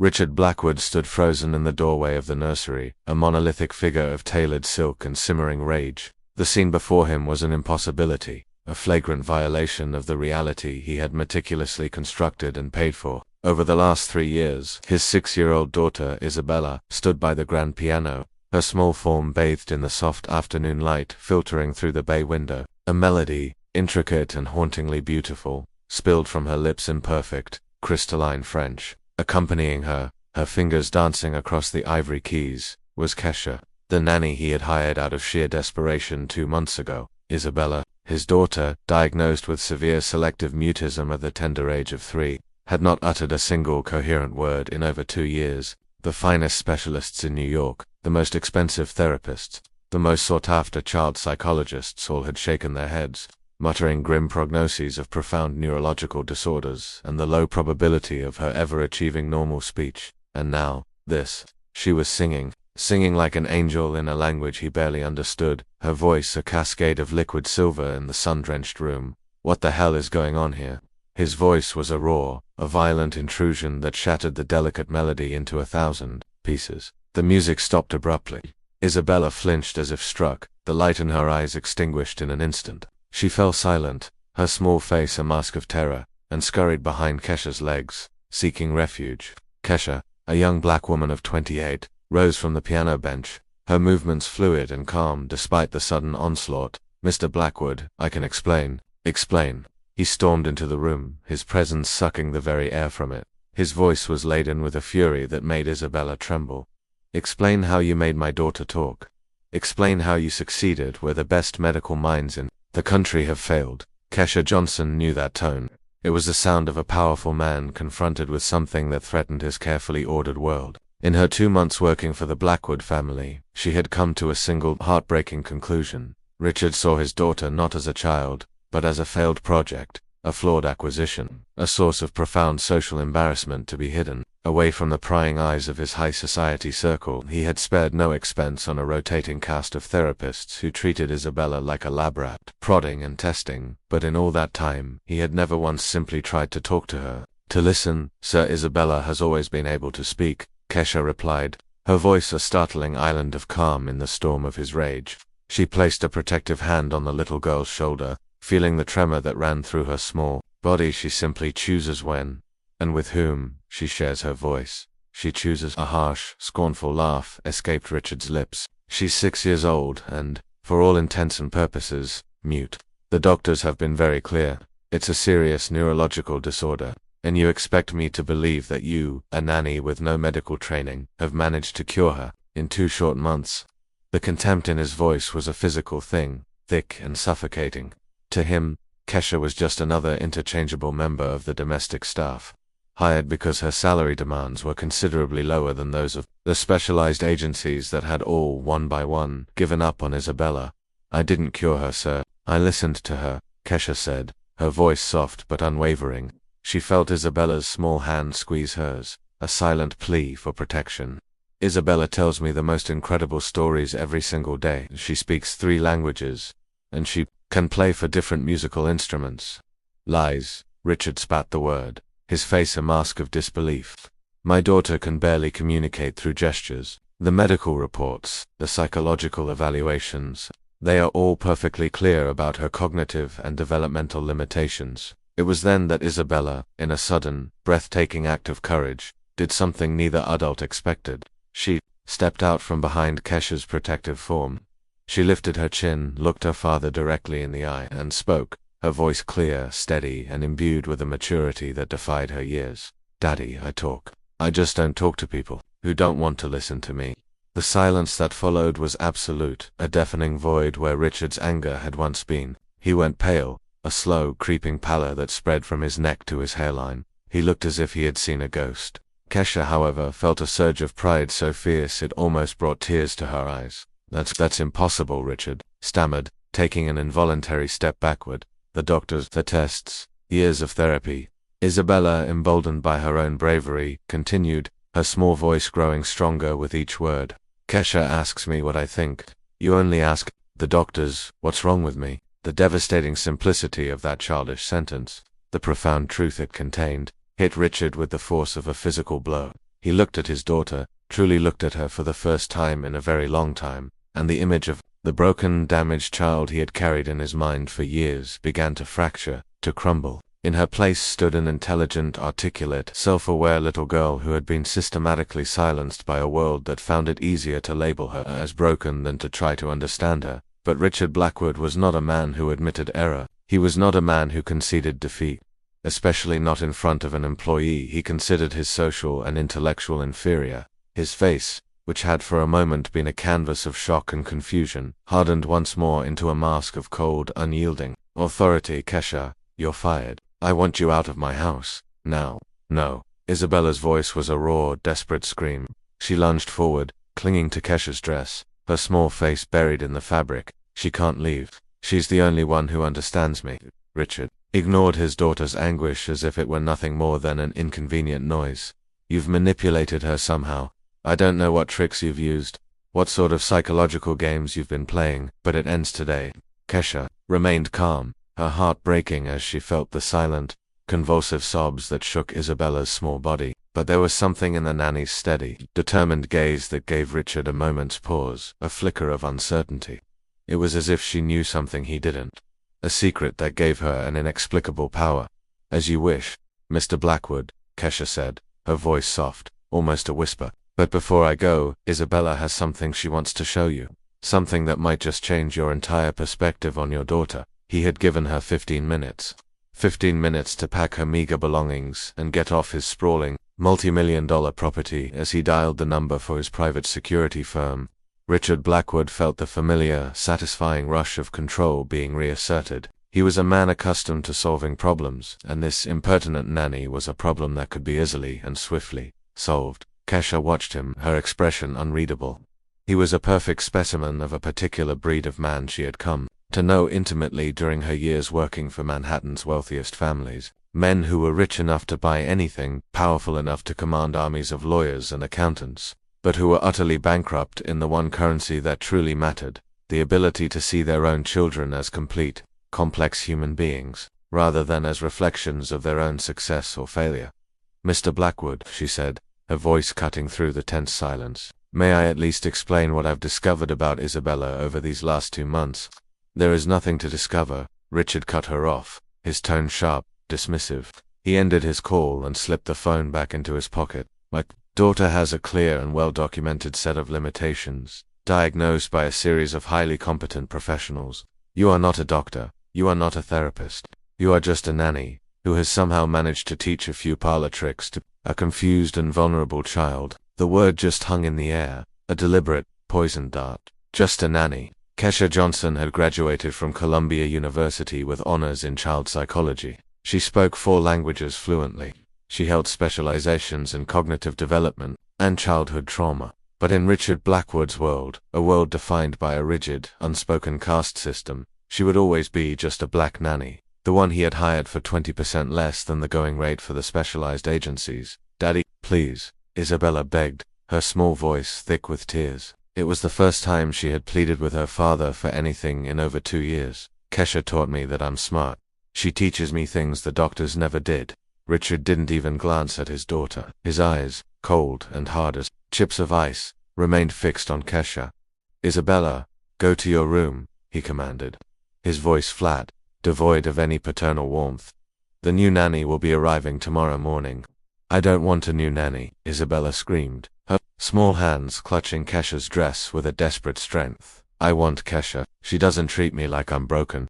Richard Blackwood stood frozen in the doorway of the nursery, a monolithic figure of tailored silk and simmering rage. The scene before him was an impossibility, a flagrant violation of the reality he had meticulously constructed and paid for. Over the last 3 years, his 6-year-old daughter, Isabella, stood by the grand piano, her small form bathed in the soft afternoon light filtering through the bay window. A melody, intricate and hauntingly beautiful, spilled from her lips in perfect, crystalline French. Accompanying her, her fingers dancing across the ivory keys, was Kesha, the nanny he had hired out of sheer desperation 2 months ago. Isabella, his daughter, diagnosed with severe selective mutism at the tender age of 3, had not uttered a single coherent word in over 2 years. The finest specialists in New York, the most expensive therapists, the most sought-after child psychologists all had shaken their heads, muttering grim prognoses of profound neurological disorders and the low probability of her ever achieving normal speech. And now, this. She was singing like an angel in a language he barely understood, her voice a cascade of liquid silver in the sun-drenched room. What the hell is going on here? His voice was a roar, a violent intrusion that shattered the delicate melody into 1,000 pieces. The music stopped abruptly. Isabella flinched as if struck, the light in her eyes extinguished in an instant. She fell silent, her small face a mask of terror, and scurried behind Kesha's legs, seeking refuge. Kesha, a young black woman of 28, rose from the piano bench, her movements fluid and calm despite the sudden onslaught. "Mr. Blackwood, I can explain." "Explain." He stormed into the room, his presence sucking the very air from it. His voice was laden with a fury that made Isabella tremble. "Explain how you made my daughter talk. Explain how you succeeded where the best medical minds in the country have failed." Kesha Johnson knew that tone. It was the sound of a powerful man confronted with something that threatened his carefully ordered world. In her 2 months working for the Blackwood family, she had come to a single, heartbreaking conclusion. Richard saw his daughter not as a child, but as a failed project, a flawed acquisition, a source of profound social embarrassment to be hidden. Away from the prying eyes of his high society circle, he had spared no expense on a rotating cast of therapists who treated Isabella like a lab rat, prodding and testing, but in all that time, he had never once simply tried to talk to her. "To listen, sir. Isabella has always been able to speak," Kesha replied, her voice a startling island of calm in the storm of his rage. She placed a protective hand on the little girl's shoulder, feeling the tremor that ran through her small body. "She simply chooses when and with whom she shares her voice. She chooses." A harsh, scornful laugh escaped Richard's lips. "She's 6 years old and, for all intents and purposes, mute. The doctors have been very clear. It's a serious neurological disorder. And you expect me to believe that you, a nanny with no medical training, have managed to cure her in 2 short months?" The contempt in his voice was a physical thing, thick and suffocating. To him, Kesha was just another interchangeable member of the domestic staff, hired because her salary demands were considerably lower than those of the specialized agencies that had all, one by one, given up on Isabella. "I didn't cure her, sir. I listened to her," Kesha said, her voice soft but unwavering. She felt Isabella's small hand squeeze hers, a silent plea for protection. "Isabella tells me the most incredible stories every single day. She speaks 3 languages, and she can play for different musical instruments." "Lies." Richard spat the word, his face a mask of disbelief. "My daughter can barely communicate through gestures. The medical reports, the psychological evaluations, they are all perfectly clear about her cognitive and developmental limitations." It was then that Isabella, in a sudden, breathtaking act of courage, did something neither adult expected. She stepped out from behind Kesha's protective form. She lifted her chin, looked her father directly in the eye, and spoke, her voice clear, steady, and imbued with a maturity that defied her years. "Daddy, I talk. I just don't talk to people who don't want to listen to me." The silence that followed was absolute, a deafening void where Richard's anger had once been. He went pale, a slow, creeping pallor that spread from his neck to his hairline. He looked as if he had seen a ghost. Kesha, however, felt a surge of pride so fierce it almost brought tears to her eyes. That's impossible," Richard stammered, taking an involuntary step backward. "The doctors, the tests, years of therapy." Isabella, emboldened by her own bravery, continued, her small voice growing stronger with each word. "Kesha asks me what I think. You only ask the doctors what's wrong with me." The devastating simplicity of that childish sentence, the profound truth it contained, hit Richard with the force of a physical blow. He looked at his daughter, truly looked at her for the first time in a very long time, and the image of the broken, damaged child he had carried in his mind for years began to fracture, to crumble. In her place stood an intelligent, articulate, self-aware little girl who had been systematically silenced by a world that found it easier to label her as broken than to try to understand her. But Richard Blackwood was not a man who admitted error. He was not a man who conceded defeat. Especially not in front of an employee he considered his social and intellectual inferior. His face, which had for a moment been a canvas of shock and confusion, hardened once more into a mask of cold, unyielding authority. "Kesha, you're fired. I want you out of my house. Now." "No." Isabella's voice was a raw, desperate scream. She lunged forward, clinging to Kesha's dress, her small face buried in the fabric. "She can't leave. She's the only one who understands me." Richard ignored his daughter's anguish as if it were nothing more than an inconvenient noise. "You've manipulated her somehow. I don't know what tricks you've used, what sort of psychological games you've been playing, but it ends today." Kesha remained calm, her heart breaking as she felt the silent, convulsive sobs that shook Isabella's small body. But there was something in the nanny's steady, determined gaze that gave Richard a moment's pause, a flicker of uncertainty. It was as if she knew something he didn't, a secret that gave her an inexplicable power. "As you wish, Mr. Blackwood," Kesha said, her voice soft, almost a whisper. "But before I go, Isabella has something she wants to show you. Something that might just change your entire perspective on your daughter." He had given her 15 minutes. 15 minutes to pack her meager belongings and get off his sprawling, multi-million-dollar property. As he dialed the number for his private security firm, Richard Blackwood felt the familiar, satisfying rush of control being reasserted. He was a man accustomed to solving problems, and this impertinent nanny was a problem that could be easily and swiftly solved. Kesha watched him, her expression unreadable. He was a perfect specimen of a particular breed of man she had come to know intimately during her years working for Manhattan's wealthiest families. Men who were rich enough to buy anything, powerful enough to command armies of lawyers and accountants, but who were utterly bankrupt in the one currency that truly mattered, the ability to see their own children as complete, complex human beings, rather than as reflections of their own success or failure. "Mr. Blackwood," she said, her voice cutting through the tense silence, "may I at least explain what I've discovered about Isabella over these last 2 months?" "There is nothing to discover," Richard cut her off, his tone sharp, dismissive. He ended his call and slipped the phone back into his pocket. "My daughter has a clear and well-documented set of limitations, diagnosed by a series of highly competent professionals. You are not a doctor, you are not a therapist. You are just a nanny, who has somehow managed to teach a few parlor tricks to a confused and vulnerable child." The word just hung in the air, a deliberate, poisoned dart. Just a nanny. Kesha Johnson had graduated from Columbia University with honors in child psychology. She spoke 4 languages fluently. She held specializations in cognitive development and childhood trauma. But in Richard Blackwood's world, a world defined by a rigid, unspoken caste system, she would always be just a black nanny, the one he had hired for 20% less than the going rate for the specialized agencies. "Daddy, please," Isabella begged, her small voice thick with tears. It was the first time she had pleaded with her father for anything in over 2 years. "Kesha taught me that I'm smart. She teaches me things the doctors never did." Richard didn't even glance at his daughter. His eyes, cold and hard as chips of ice, remained fixed on Kesha. "Isabella, go to your room," he commanded, his voice flat, devoid of any paternal warmth. "The new nanny will be arriving tomorrow morning." "I don't want a new nanny," Isabella screamed, her small hands clutching Kesha's dress with a desperate strength. "I want Kesha. She doesn't treat me like I'm broken."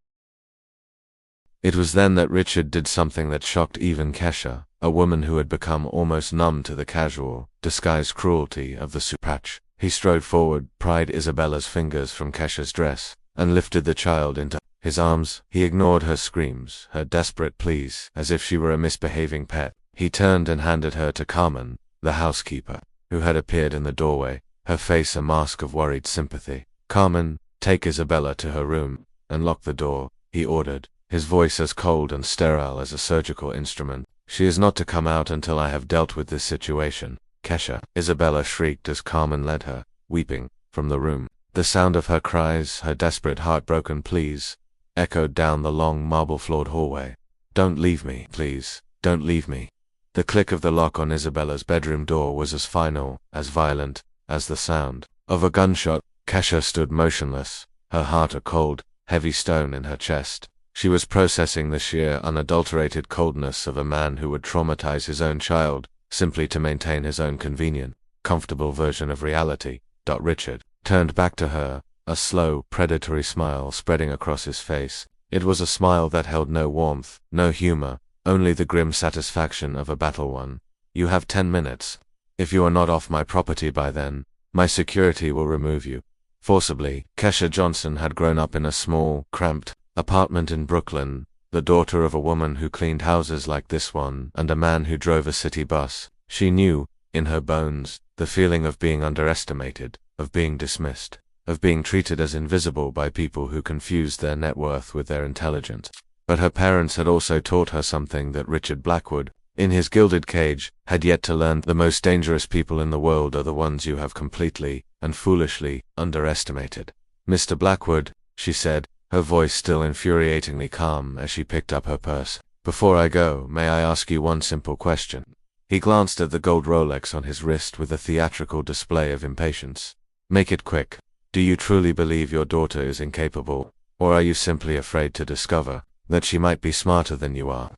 It was then that Richard did something that shocked even Kesha, a woman who had become almost numb to the casual, disguised cruelty of the supratch. He strode forward, pried Isabella's fingers from Kesha's dress, and lifted the child into his arms. He ignored her screams, her desperate pleas, as if she were a misbehaving pet. He turned and handed her to Carmen, the housekeeper, who had appeared in the doorway, her face a mask of worried sympathy. "Carmen, take Isabella to her room, and lock the door," he ordered, his voice as cold and sterile as a surgical instrument. "She is not to come out until I have dealt with this situation." "Kesha!" Isabella shrieked as Carmen led her, weeping, from the room. The sound of her cries, her desperate heartbroken pleas, echoed down the long marble-floored hallway. "Don't leave me, please. Don't leave me." The click of the lock on Isabella's bedroom door was as final, as violent, as the sound of a gunshot. Kesha stood motionless, her heart a cold, heavy stone in her chest. She was processing the sheer, unadulterated coldness of a man who would traumatize his own child, simply to maintain his own convenient, comfortable version of reality. Richard turned back to her, a slow, predatory smile spreading across his face. It was a smile that held no warmth, no humor, only the grim satisfaction of a battle won. You have 10 minutes. If you are not off my property by then, my security will remove you. Forcibly, Kesha Johnson had grown up in a small, cramped apartment in Brooklyn, the daughter of a woman who cleaned houses like this one and a man who drove a city bus. She knew, in her bones, the feeling of being underestimated, of being dismissed, of being treated as invisible by people who confused their net worth with their intelligence. But her parents had also taught her something that Richard Blackwood, in his gilded cage, had yet to learn: the most dangerous people in the world are the ones you have completely and foolishly underestimated. Mr. Blackwood, she said, her voice still infuriatingly calm as she picked up her purse. Before I go, may I ask you one simple question? He glanced at the gold Rolex on his wrist with a theatrical display of impatience. Make it quick. Do you truly believe your daughter is incapable, or are you simply afraid to discover that she might be smarter than you are?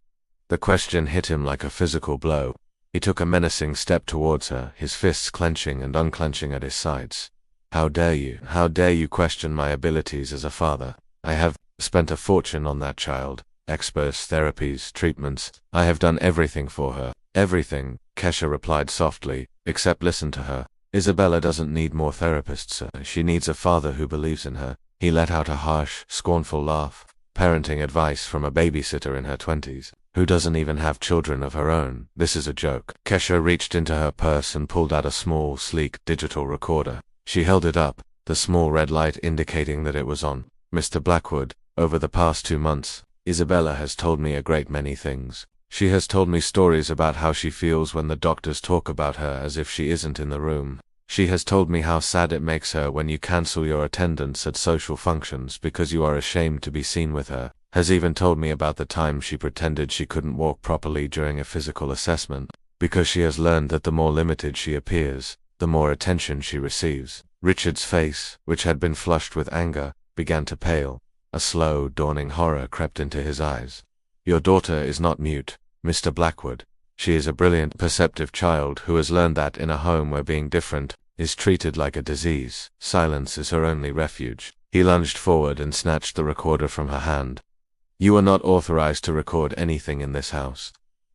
The question hit him like a physical blow. He took a menacing step towards her, his fists clenching and unclenching at his sides. How dare you question my abilities as a father? I have spent a fortune on that child. Experts, therapies, treatments. I have done everything for her. Everything, Kesha replied softly, except listen to her. Isabella doesn't need more therapists, sir. She needs a father who believes in her. He let out a harsh, scornful laugh. Parenting advice from a babysitter in her 20s, who doesn't even have children of her own. This is a joke. Kesha reached into her purse and pulled out a small, sleek, digital recorder. She held it up, the small red light indicating that it was on. Mr. Blackwood, over the past 2 months, Isabella has told me a great many things. She has told me stories about how she feels when the doctors talk about her as if she isn't in the room. She has told me how sad it makes her when you cancel your attendance at social functions because you are ashamed to be seen with her. Has even told me about the time she pretended she couldn't walk properly during a physical assessment, because she has learned that the more limited she appears, the more attention she receives. Richard's face, which had been flushed with anger, began to pale. A slow, dawning horror crept into his eyes. Your daughter is not mute, Mr. Blackwood. She is a brilliant, perceptive child who has learned that in a home where being different is treated like a disease, silence is her only refuge. He lunged forward and snatched the recorder from her hand. You are not authorized to record anything in this house.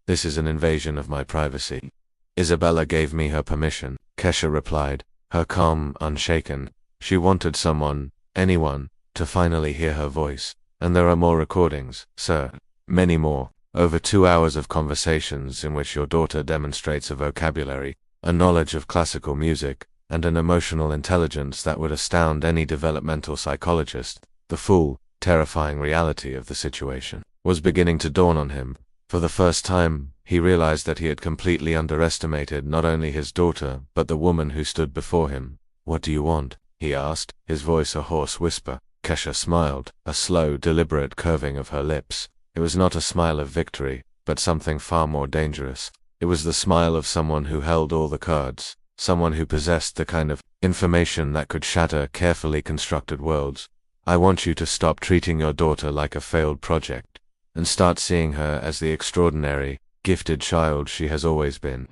This is an invasion of my privacy. Isabella gave me her permission, Kesha replied, her calm unshaken. She wanted someone, anyone, to finally hear her voice. And there are more recordings, sir. Many more. Over 2 hours of conversations in which your daughter demonstrates a vocabulary, a knowledge of classical music, and an emotional intelligence that would astound any developmental psychologist. The full, terrifying reality of the situation was beginning to dawn on him. For the first time, he realized that he had completely underestimated not only his daughter, but the woman who stood before him. What do you want? He asked, his voice a hoarse whisper. Kesha smiled, a slow, deliberate curving of her lips. It was not a smile of victory, but something far more dangerous. It was the smile of someone who held all the cards, someone who possessed the kind of information that could shatter carefully constructed worlds. I want you to stop treating your daughter like a failed project, and start seeing her as the extraordinary, gifted child she has always been.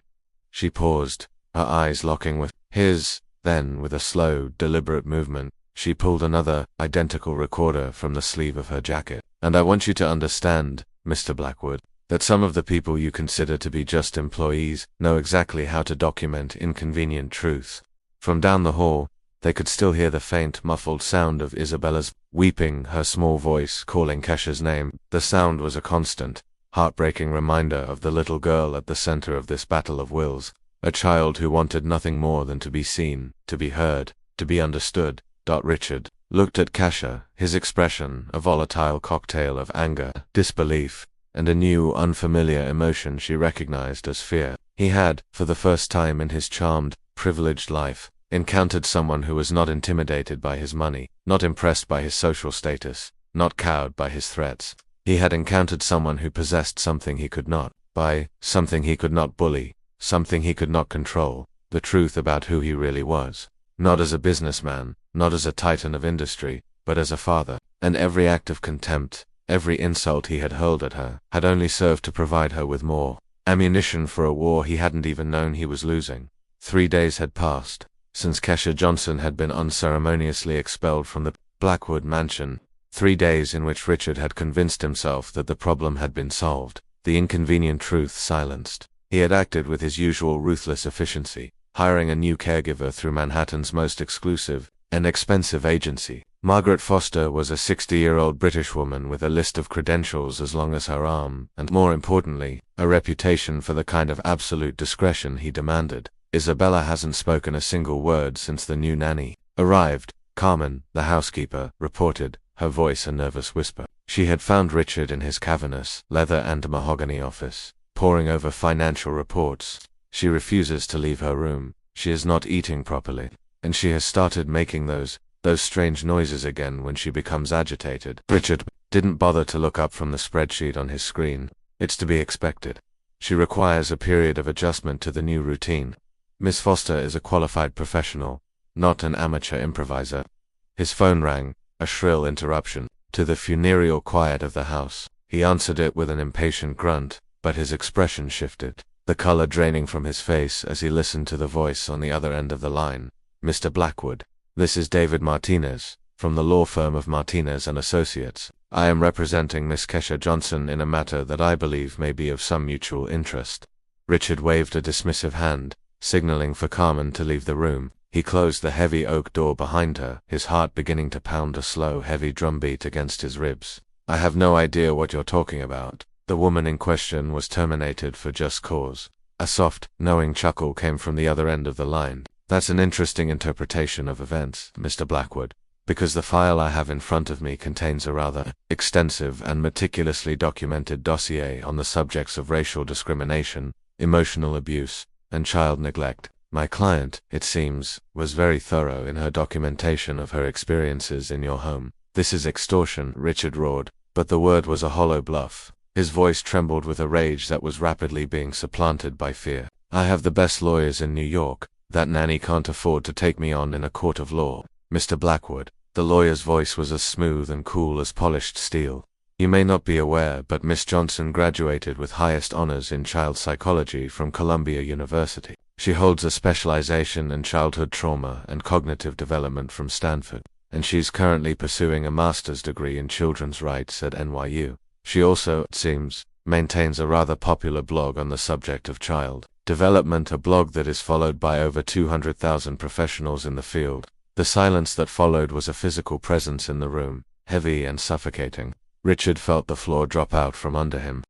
She paused, her eyes locking with his, then with a slow, deliberate movement, she pulled another, identical recorder from the sleeve of her jacket. And I want you to understand, Mr. Blackwood, that some of the people you consider to be just employees know exactly how to document inconvenient truths. From down the hall, they could still hear the faint, muffled sound of Isabella's weeping, her small voice calling Kesha's name. The sound was a constant, heartbreaking reminder of the little girl at the center of this battle of wills, a child who wanted nothing more than to be seen, to be heard, to be understood. Richard looked at Kesha, his expression a volatile cocktail of anger, disbelief, and a new, unfamiliar emotion she recognized as fear. He had, for the first time in his charmed, privileged life, encountered someone who was not intimidated by his money, not impressed by his social status, not cowed by his threats. He had encountered someone who possessed something he could not. by something he could not bully, something he could not control, the truth about who he really was. Not as a businessman, not as a titan of industry, but as a father. And every act of contempt, every insult he had hurled at her, had only served to provide her with more ammunition for a war he hadn't even known he was losing. 3 days had passed since Kesha Johnson had been unceremoniously expelled from the Blackwood mansion. 3 days in which Richard had convinced himself that the problem had been solved, the inconvenient truth silenced. He had acted with his usual ruthless efficiency, hiring a new caregiver through Manhattan's most exclusive and expensive agency. Margaret Foster was a 60-year-old British woman with a list of credentials as long as her arm, and more importantly, a reputation for the kind of absolute discretion he demanded. Isabella hasn't spoken a single word since the new nanny arrived, Carmen, the housekeeper, reported, her voice a nervous whisper. She had found Richard in his cavernous, leather and mahogany office, poring over financial reports. She refuses to leave her room, she is not eating properly, and she has started making those strange noises again when she becomes agitated. Richard didn't bother to look up from the spreadsheet on his screen. It's to be expected. She requires a period of adjustment to the new routine. Miss Foster is a qualified professional, not an amateur improviser. His phone rang, a shrill interruption to the funereal quiet of the house. He answered it with an impatient grunt, but his expression shifted, the color draining from his face as he listened to the voice on the other end of the line. Mr. Blackwood, this is David Martinez, from the law firm of Martinez and Associates. I am representing Miss Kesha Johnson in a matter that I believe may be of some mutual interest. Richard waved a dismissive hand, signaling for Carmen to leave the room. He closed the heavy oak door behind her, his heart beginning to pound a slow, heavy drumbeat against his ribs. I have no idea what you're talking about. The woman in question was terminated for just cause. A soft, knowing chuckle came from the other end of the line. That's an interesting interpretation of events, Mr. Blackwood, because the file I have in front of me contains a rather extensive and meticulously documented dossier on the subjects of racial discrimination, emotional abuse, and child neglect. My client, it seems, was very thorough in her documentation of her experiences in your home. This is extortion, Richard roared, but the word was a hollow bluff. His voice trembled with a rage that was rapidly being supplanted by fear. I have the best lawyers in New York. That nanny can't afford to take me on in a court of law. Mr. Blackwood, the lawyer's voice was as smooth and cool as polished steel. You may not be aware, but Miss Johnson graduated with highest honors in child psychology from Columbia University. She holds a specialization in childhood trauma and cognitive development from Stanford, and she's currently pursuing a master's degree in children's rights at NYU. She also, it seems, maintains a rather popular blog on the subject of child development, a blog that is followed by over 200,000 professionals in the field. The silence that followed was a physical presence in the room, heavy and suffocating. Richard felt the floor drop out from under him.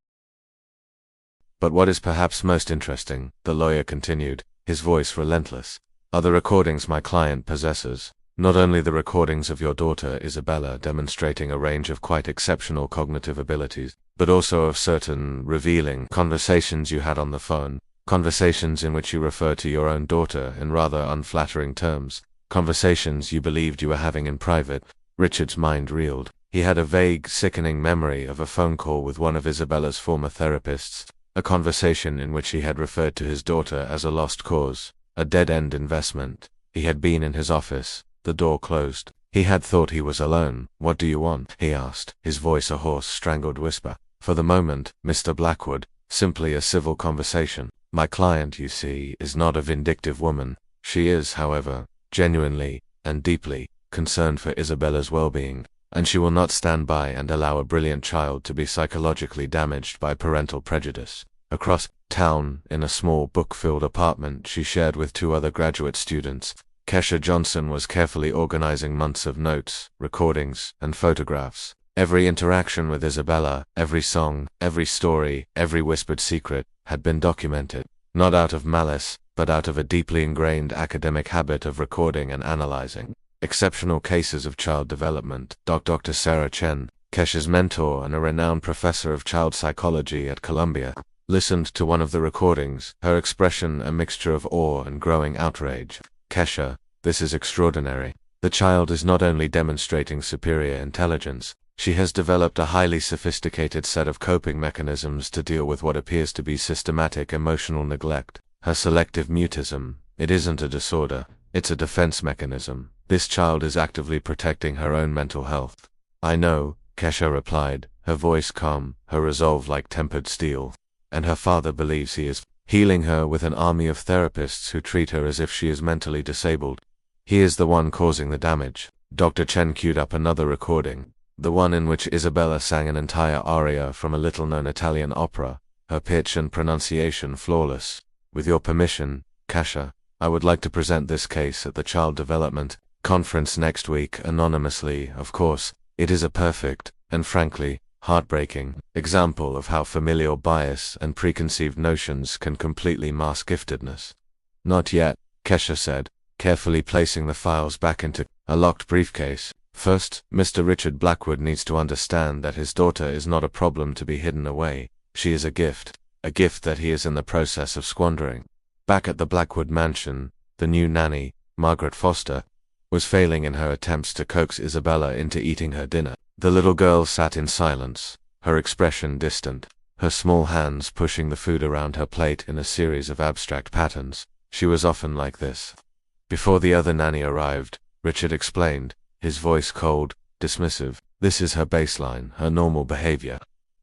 But what is perhaps most interesting, the lawyer continued, his voice relentless, are the recordings my client possesses. Not only the recordings of your daughter Isabella demonstrating a range of quite exceptional cognitive abilities, but also of certain revealing conversations you had on the phone, conversations in which you refer to your own daughter in rather unflattering terms, conversations you believed you were having in private. Richard's mind reeled. He had a vague, sickening memory of a phone call with one of Isabella's former therapists, a conversation in which he had referred to his daughter as a lost cause, a dead-end investment. He had been in his office, the door closed. He had thought he was alone. What do you want? He asked, his voice a hoarse, strangled whisper. For the moment, Mr. Blackwood, simply a civil conversation. My client, you see, is not a vindictive woman. She is, however, genuinely and deeply concerned for Isabella's well-being, and she will not stand by and allow a brilliant child to be psychologically damaged by parental prejudice. Across town, in a small book-filled apartment she shared with 2 other graduate students, Kesha Johnson was carefully organizing months of notes, recordings, and photographs. Every interaction with Isabella, every song, every story, every whispered secret, had been documented, not out of malice, but out of a deeply ingrained academic habit of recording and analyzing exceptional cases of child development. Dr. Sarah Chen, Kesha's mentor and a renowned professor of child psychology at Columbia, listened to one of the recordings, her expression a mixture of awe and growing outrage. Kesha, this is extraordinary. The child is not only demonstrating superior intelligence, She has developed a highly sophisticated set of coping mechanisms to deal with what appears to be systematic emotional neglect. Her selective mutism, it isn't a disorder, it's a defense mechanism. This child is actively protecting her own mental health. I know, Kesha replied, her voice calm, her resolve like tempered steel. And her father believes he is healing her with an army of therapists who treat her as if she is mentally disabled. He is the one causing the damage. Dr. Chen queued up another recording, the one in which Isabella sang an entire aria from a little-known Italian opera, her pitch and pronunciation flawless. With your permission, Kesha, I would like to present this case at the Child Development Conference next week anonymously. Of course, it is a perfect, and frankly, heartbreaking example of how familial bias and preconceived notions can completely mask giftedness. Not yet, Kesha said, carefully placing the files back into a locked briefcase. First, Mr. Richard Blackwood needs to understand that his daughter is not a problem to be hidden away. She is a gift that he is in the process of squandering. Back at the Blackwood mansion, the new nanny, Margaret Foster, was failing in her attempts to coax Isabella into eating her dinner. The little girl sat in silence, her expression distant, her small hands pushing the food around her plate in a series of abstract patterns. She was often like this. Before the other nanny arrived, Richard explained, his voice cold, dismissive. This is her baseline, her normal behavior.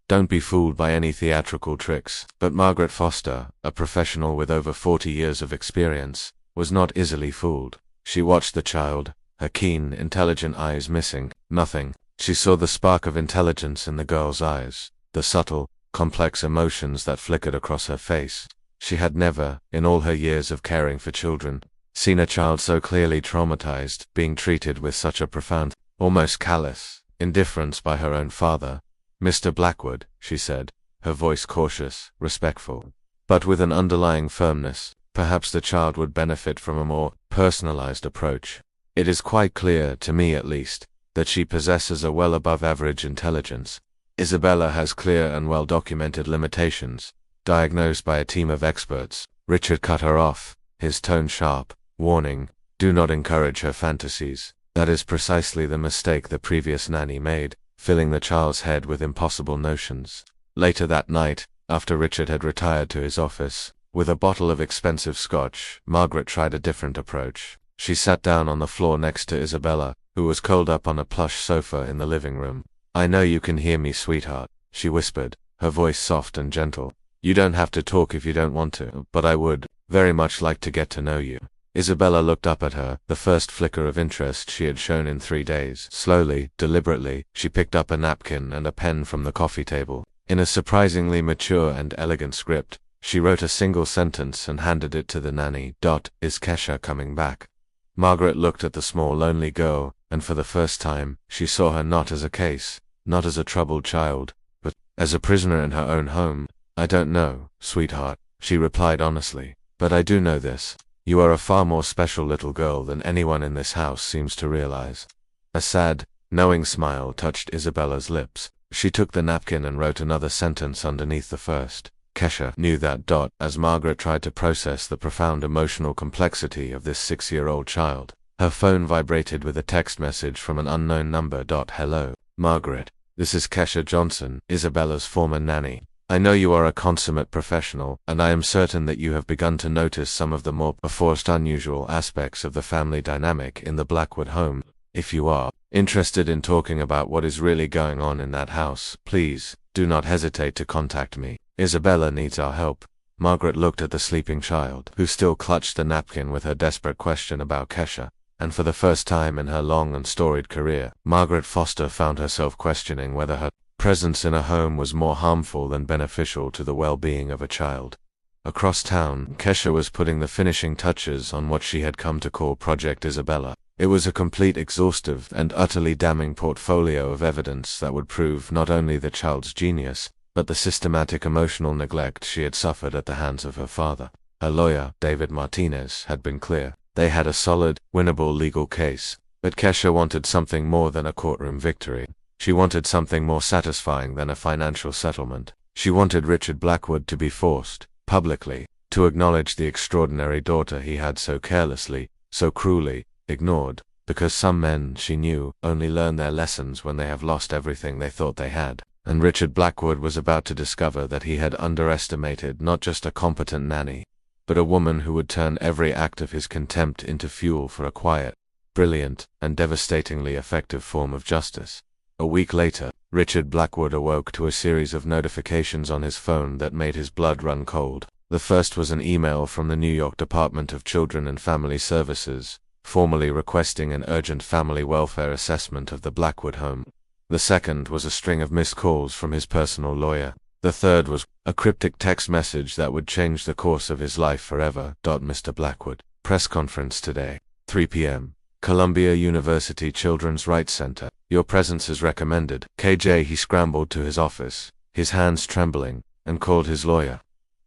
Don't be fooled by any theatrical tricks. But Margaret Foster, a professional with over 40 years of experience, was not easily fooled. She watched the child, her keen, intelligent eyes missing nothing. She saw the spark of intelligence in the girl's eyes, the subtle, complex emotions that flickered across her face. She had never, in all her years of caring for children, seen a child so clearly traumatized, being treated with such a profound, almost callous, indifference by her own father. Mr. Blackwood, she said, her voice cautious, respectful, but with an underlying firmness. Perhaps the child would benefit from a more personalized approach. It is quite clear, to me at least, that she possesses a well above average intelligence. Isabella has clear and well-documented limitations, diagnosed by a team of experts. Richard cut her off, his tone sharp, warning, do not encourage her fantasies. That is precisely the mistake the previous nanny made, filling the child's head with impossible notions. Later that night, after Richard had retired to his office, with a bottle of expensive scotch, Margaret tried a different approach. She sat down on the floor next to Isabella, who was curled up on a plush sofa in the living room. I know you can hear me, sweetheart, she whispered, her voice soft and gentle. You don't have to talk if you don't want to, but I would very much like to get to know you. Isabella looked up at her, the first flicker of interest she had shown in 3 days. Slowly, deliberately, she picked up a napkin and a pen from the coffee table. In a surprisingly mature and elegant script, she wrote a single sentence and handed it to the nanny. Is Kesha coming back? Margaret looked at the small lonely girl, and for the first time, she saw her not as a case, not as a troubled child, but as a prisoner in her own home. I don't know, sweetheart, she replied honestly, but I do know this. You are a far more special little girl than anyone in this house seems to realize. A sad, knowing smile touched Isabella's lips. She took the napkin and wrote another sentence underneath the first. Kesha knew that. As Margaret tried to process the profound emotional complexity of this 6-year-old child, her phone vibrated with a text message from an unknown number. Hello, Margaret. This is Kesha Johnson, Isabella's former nanny. I know you are a consummate professional, and I am certain that you have begun to notice some of the more forced unusual aspects of the family dynamic in the Blackwood home. If you are interested in talking about what is really going on in that house, please, do not hesitate to contact me. Isabella needs our help. Margaret looked at the sleeping child, who still clutched the napkin with her desperate question about Kesha, and for the first time in her long and storied career, Margaret Foster found herself questioning whether her presence in a home was more harmful than beneficial to the well-being of a child. Across town, Kesha was putting the finishing touches on what she had come to call Project Isabella. It was a complete, exhaustive, and utterly damning portfolio of evidence that would prove not only the child's genius, but the systematic emotional neglect she had suffered at the hands of her father. Her lawyer, David Martinez, had been clear. They had a solid, winnable legal case, but Kesha wanted something more than a courtroom victory. She wanted something more satisfying than a financial settlement. She wanted Richard Blackwood to be forced, publicly, to acknowledge the extraordinary daughter he had so carelessly, so cruelly, ignored. because some men, she knew, only learn their lessons when they have lost everything they thought they had. And Richard Blackwood was about to discover that he had underestimated not just a competent nanny, but a woman who would turn every act of his contempt into fuel for a quiet, brilliant, and devastatingly effective form of justice. A week later, Richard Blackwood awoke to a series of notifications on his phone that made his blood run cold. The first was an email from the New York Department of Children and Family Services, formally requesting an urgent family welfare assessment of the Blackwood home. The second was a string of missed calls from his personal lawyer. The third was a cryptic text message that would change the course of his life forever. Mr. Blackwood, press conference today, 3 p.m. Columbia University Children's Rights Center. Your presence is recommended. KJ. He scrambled to his office, his hands trembling, and called his lawyer.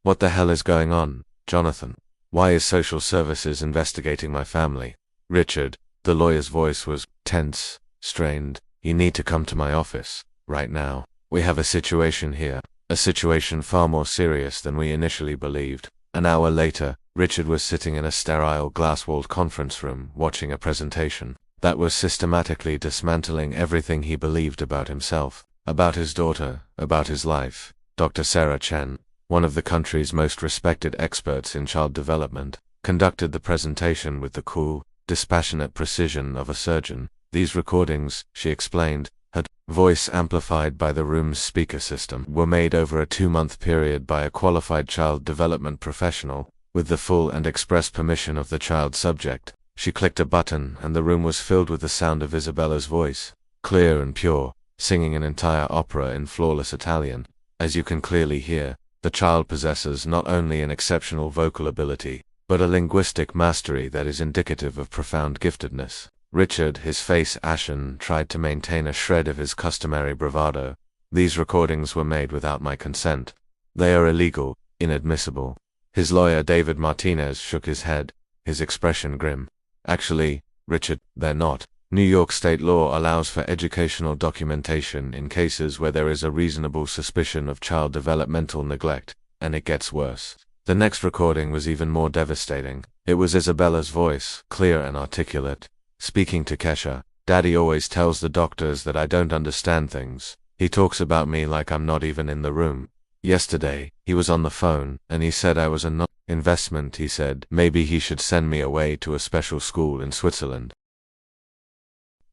What the hell is going on, Jonathan? Why is social services investigating my family? Richard, the lawyer's voice was tense, strained. You need to come to my office, right now. We have a situation here, a situation far more serious than we initially believed. An hour later, Richard was sitting in a sterile glass-walled conference room watching a presentation that was systematically dismantling everything he believed about himself, about his daughter, about his life. Dr. Sarah Chen, one of the country's most respected experts in child development, conducted the presentation with the cool, dispassionate precision of a surgeon. These recordings, she explained, her voice amplified by the room's speaker system, were made over a 2-month period by a qualified child development professional, with the full and express permission of the child subject. She clicked a button and the room was filled with the sound of Isabella's voice, clear and pure, singing an entire opera in flawless Italian. As you can clearly hear, the child possesses not only an exceptional vocal ability, but a linguistic mastery that is indicative of profound giftedness. Richard, his face ashen, tried to maintain a shred of his customary bravado. These recordings were made without my consent. They are illegal, inadmissible. His lawyer David Martinez shook his head, his expression grim. Actually, Richard, they're not. New York state law allows for educational documentation in cases where there is a reasonable suspicion of child developmental neglect, and it gets worse. The next recording was even more devastating. It was Isabella's voice, clear and articulate, speaking to Kesha. Daddy always tells the doctors that I don't understand things. He talks about me like I'm not even in the room. Yesterday, he was on the phone, and he said I was a non-investment. He said maybe he should send me away to a special school in Switzerland.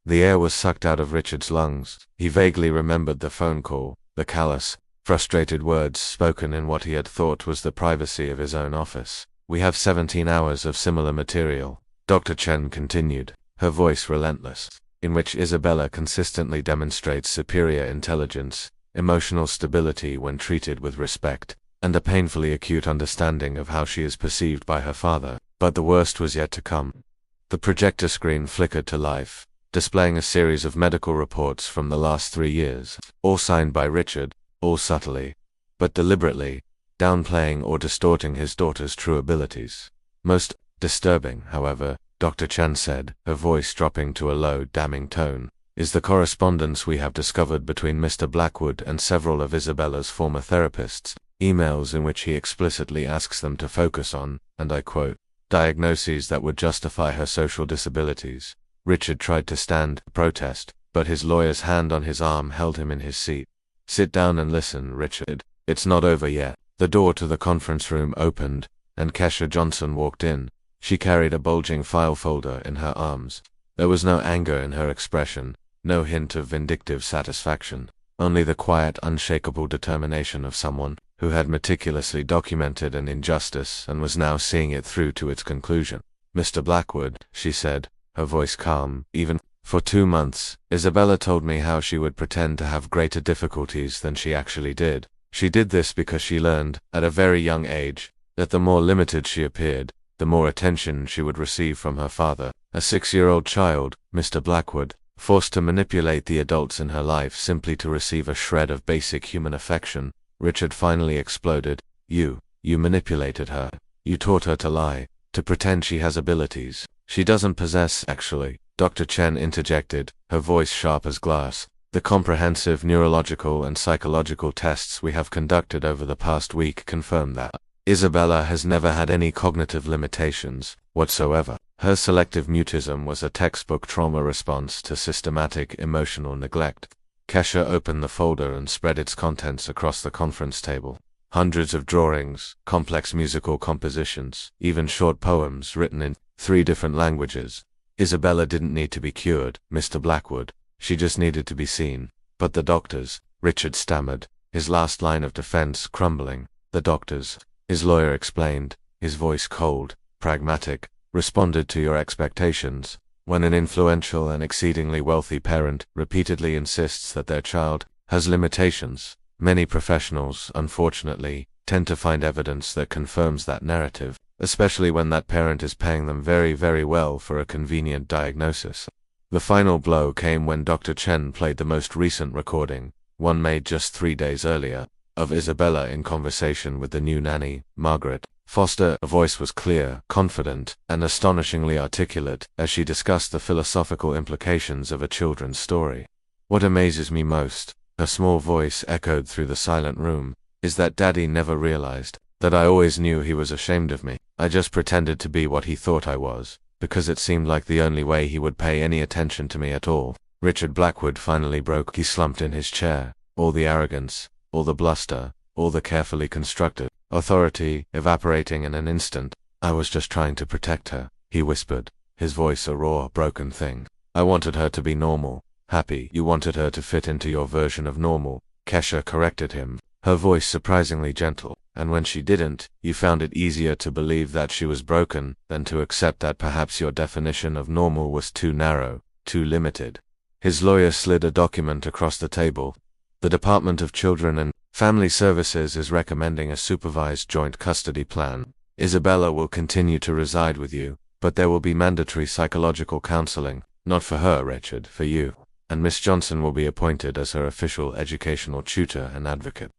The air was sucked out of Richard's lungs. He vaguely remembered the phone call, the callous, frustrated words spoken in what he had thought was the privacy of his own office. We have 17 hours of similar material, Dr. Chen continued, her voice relentless, in which Isabella consistently demonstrates superior intelligence, emotional stability when treated with respect, and a painfully acute understanding of how she is perceived by her father. But the worst was yet to come. The projector screen flickered to life, displaying a series of medical reports from the last 3 years, all signed by Richard, all subtly, but deliberately, downplaying or distorting his daughter's true abilities. Most disturbing, however, Dr. Chen said, her voice dropping to a low, damning tone, is the correspondence we have discovered between Mr. Blackwood and several of Isabella's former therapists, emails in which he explicitly asks them to focus on, and I quote, diagnoses that would justify her social disabilities. Richard tried to stand, protest, but his lawyer's hand on his arm held him in his seat. Sit down and listen, Richard. It's not over yet. The door to the conference room opened, and Kesha Johnson walked in. She carried a bulging file folder in her arms. There was no anger in her expression, no hint of vindictive satisfaction, only the quiet, unshakable determination of someone who had meticulously documented an injustice and was now seeing it through to its conclusion. Mr. Blackwood, she said, her voice calm, even. For 2 months, Isabella told me how she would pretend to have greater difficulties than she actually did. She did this because she learned, at a very young age, that the more limited she appeared, the more attention she would receive from her father. A 6-year-old child, Mr. Blackwood, forced to manipulate the adults in her life simply to receive a shred of basic human affection. Richard finally exploded. You manipulated her. You taught her to lie, to pretend she has abilities she doesn't possess. Actually, Dr. Chen interjected, her voice sharp as glass. The comprehensive neurological and psychological tests we have conducted over the past week confirm that Isabella has never had any cognitive limitations whatsoever. Her selective mutism was a textbook trauma response to systematic emotional neglect. Kesha opened the folder and spread its contents across the conference table. Hundreds of drawings, complex musical compositions, even short poems written in 3 different languages. Isabella didn't need to be cured, Mr. Blackwood. She just needed to be seen. But the doctors, Richard stammered, his last line of defense crumbling. The doctors, his lawyer explained, his voice cold, pragmatic, responded to your expectations. When an influential and exceedingly wealthy parent repeatedly insists that their child has limitations, many professionals, unfortunately, tend to find evidence that confirms that narrative, especially when that parent is paying them very, very well for a convenient diagnosis. The final blow came when Dr. Chen played the most recent recording, one made just 3 days earlier, of Isabella in conversation with the new nanny, Margaret Foster. Her voice was clear, confident, and astonishingly articulate as she discussed the philosophical implications of a children's story. What amazes me most, her small voice echoed through the silent room, is that Daddy never realized that I always knew he was ashamed of me. I just pretended to be what he thought I was, because it seemed like the only way he would pay any attention to me at all. Richard Blackwood finally broke. He slumped in his chair. All the arrogance, all the bluster, all the carefully constructed authority evaporating in an instant. I was just trying to protect her, he whispered, his voice a raw, broken thing. I wanted her to be normal, happy. You wanted her to fit into your version of normal, Kesha corrected him, her voice surprisingly gentle. And when she didn't, you found it easier to believe that she was broken than to accept that perhaps your definition of normal was too narrow, too limited. His lawyer slid a document across the table. The Department of Children and Family Services is recommending a supervised joint custody plan. Isabella will continue to reside with you, but there will be mandatory psychological counseling, not for her, Richard, for you. And Miss Johnson will be appointed as her official educational tutor and advocate.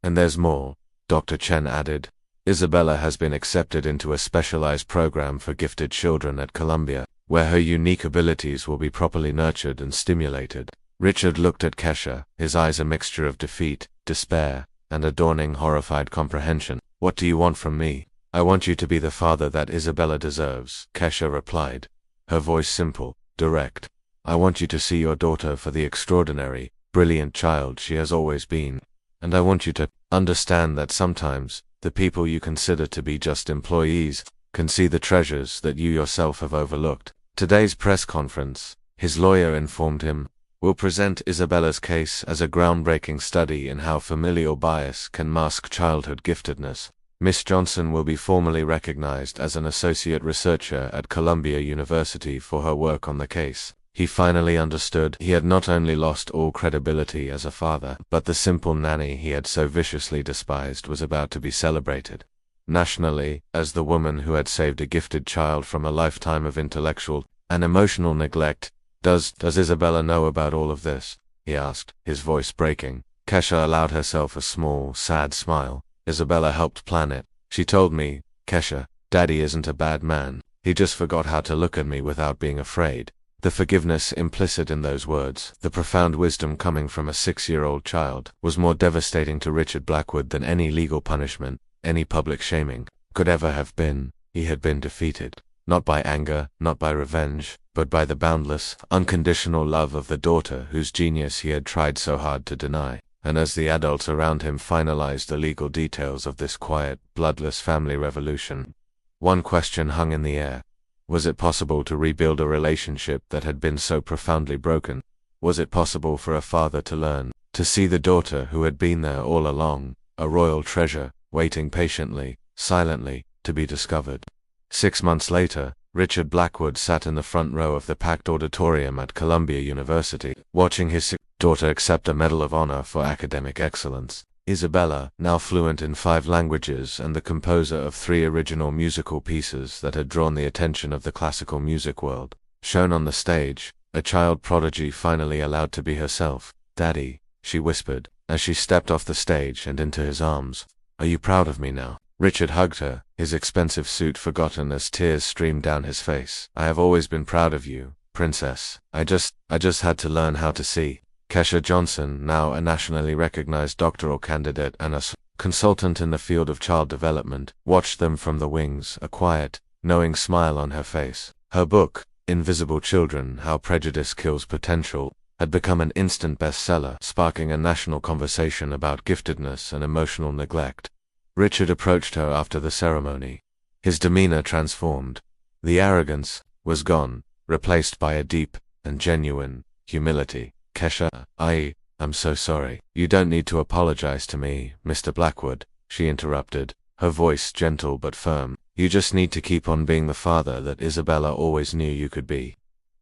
And there's more, Dr. Chen added. Isabella has been accepted into a specialized program for gifted children at Columbia, where her unique abilities will be properly nurtured and stimulated. Richard looked at Kesha, his eyes a mixture of defeat, despair, and a dawning horrified comprehension. What do you want from me? I want you to be the father that Isabella deserves, Kesha replied, her voice simple, direct. I want you to see your daughter for the extraordinary, brilliant child she has always been. And I want you to understand that sometimes, the people you consider to be just employees can see the treasures that you yourself have overlooked. Today's press conference, his lawyer informed him, will present Isabella's case as a groundbreaking study in how familial bias can mask childhood giftedness. Miss Johnson will be formally recognized as an associate researcher at Columbia University for her work on the case. He finally understood he had not only lost all credibility as a father, but the simple nanny he had so viciously despised was about to be celebrated nationally as the woman who had saved a gifted child from a lifetime of intellectual and emotional neglect. Does Isabella know about all of this? He asked, his voice breaking. Kesha allowed herself a small, sad smile. Isabella helped plan it. She told me, Kesha, Daddy isn't a bad man. He just forgot how to look at me without being afraid. The forgiveness implicit in those words, the profound wisdom coming from a 6-year-old child, was more devastating to Richard Blackwood than any legal punishment, any public shaming, could ever have been. He had been defeated. Not by anger, not by revenge, but by the boundless, unconditional love of the daughter whose genius he had tried so hard to deny. And as the adults around him finalized the legal details of this quiet, bloodless family revolution, one question hung in the air. Was it possible to rebuild a relationship that had been so profoundly broken? Was it possible for a father to learn, to see the daughter who had been there all along, a royal treasure, waiting patiently, silently, to be discovered? 6 months later, Richard Blackwood sat in the front row of the packed auditorium at Columbia University, watching his daughter accept a Medal of Honor for academic excellence. Isabella, now fluent in 5 languages and the composer of 3 original musical pieces that had drawn the attention of the classical music world, shown on the stage, a child prodigy finally allowed to be herself. Daddy, she whispered, as she stepped off the stage and into his arms. Are you proud of me now? Richard hugged her, his expensive suit forgotten as tears streamed down his face. I have always been proud of you, princess. I just had to learn how to see. Kesha Johnson, now a nationally recognized doctoral candidate and a consultant in the field of child development, watched them from the wings, a quiet, knowing smile on her face. Her book, Invisible Children: How Prejudice Kills Potential, had become an instant bestseller, sparking a national conversation about giftedness and emotional neglect. Richard approached her after the ceremony. His demeanor transformed. The arrogance was gone, replaced by a deep and genuine humility. "Kesha, I'm so sorry. You don't need to apologize to me, Mr. Blackwood," she interrupted, her voice gentle but firm. "You just need to keep on being the father that Isabella always knew you could be."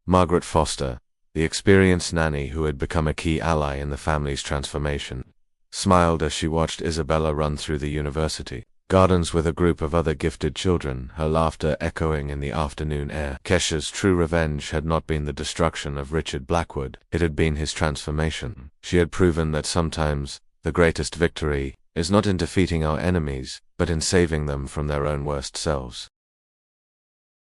Margaret Foster, the experienced nanny who had become a key ally in the family's transformation, smiled as she watched Isabella run through the university gardens with a group of other gifted children, her laughter echoing in the afternoon air. Kesha's true revenge had not been the destruction of Richard Blackwood, it had been his transformation. She had proven that sometimes the greatest victory is not in defeating our enemies, but in saving them from their own worst selves.